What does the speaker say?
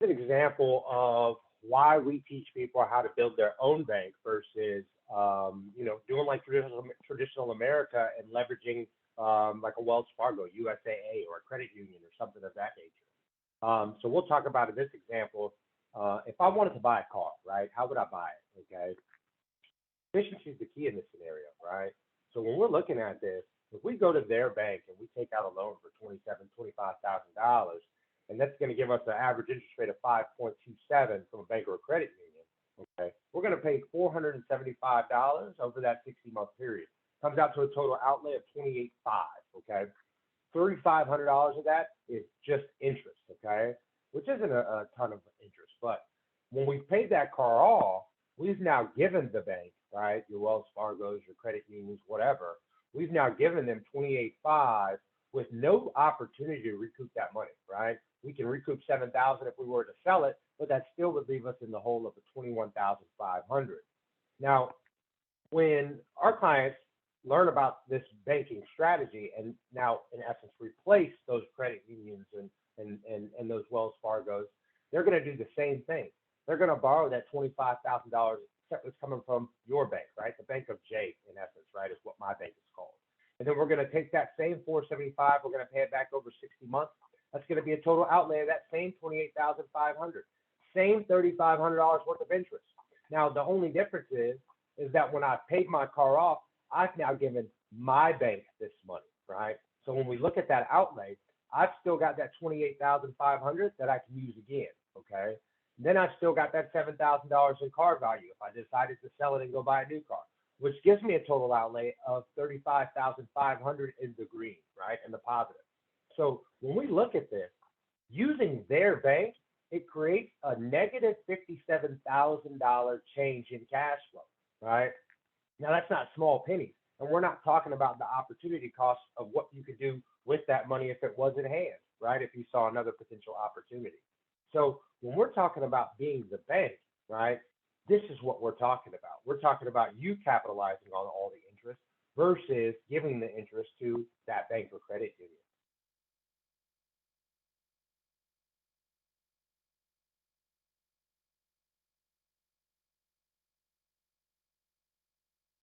An example of why we teach people how to build their own bank versus doing like traditional America and leveraging like a Wells Fargo, USAA, or a credit union or something of that nature. So we'll talk about in this example. If I wanted to buy a car, right, how would I buy it? Okay, efficiency is the key in this scenario, right? So when we're looking at this, if we go to their bank and we take out a loan for $25,000, and that's going to give us an average interest rate of 5.27 from a bank or a credit union, okay, we're going to pay $475 over that 60-month period. Comes out to a total outlay of $28,500, okay? $3,500 of that is just interest, okay, which isn't a ton of interest. But when we paid that car off, we've now given the bank, right, your Wells Fargo's, your credit unions, whatever, we've now given them $28,500 with no opportunity to recoup that money, right? We can recoup $7,000 if we were to sell it, but that still would leave us in the hole of the $21,500. Now, when our clients learn about this banking strategy and now, in essence, replace those credit unions and those Wells Fargos, they're going to do the same thing. They're going to borrow that $25,000 except it's coming from your bank, right? The Bank of Jay, in essence, right, is what my bank is called. And then we're going to take that same 475, we're going to pay it back over 60 months. That's going to be a total outlay of that same 28,500, same $3,500 worth of interest. Now, the only difference is that when I paid my car off, I've now given my bank this money, right? So when we look at that outlay, I've still got that 28,500 that I can use again, okay? Then I've still got that $7,000 in car value if I decided to sell it and go buy a new car, which gives me a total outlay of 35,500 in the green, right, in the positive. So when we look at this, using their bank, it creates a negative $57,000 change in cash flow, right? Now that's not small pennies, and we're not talking about the opportunity cost of what you could do with that money if it was in hand, right? If you saw another potential opportunity. So when we're talking about being the bank, right, this is what we're talking about. We're talking about you capitalizing on all the interest versus giving the interest to that bank or credit union.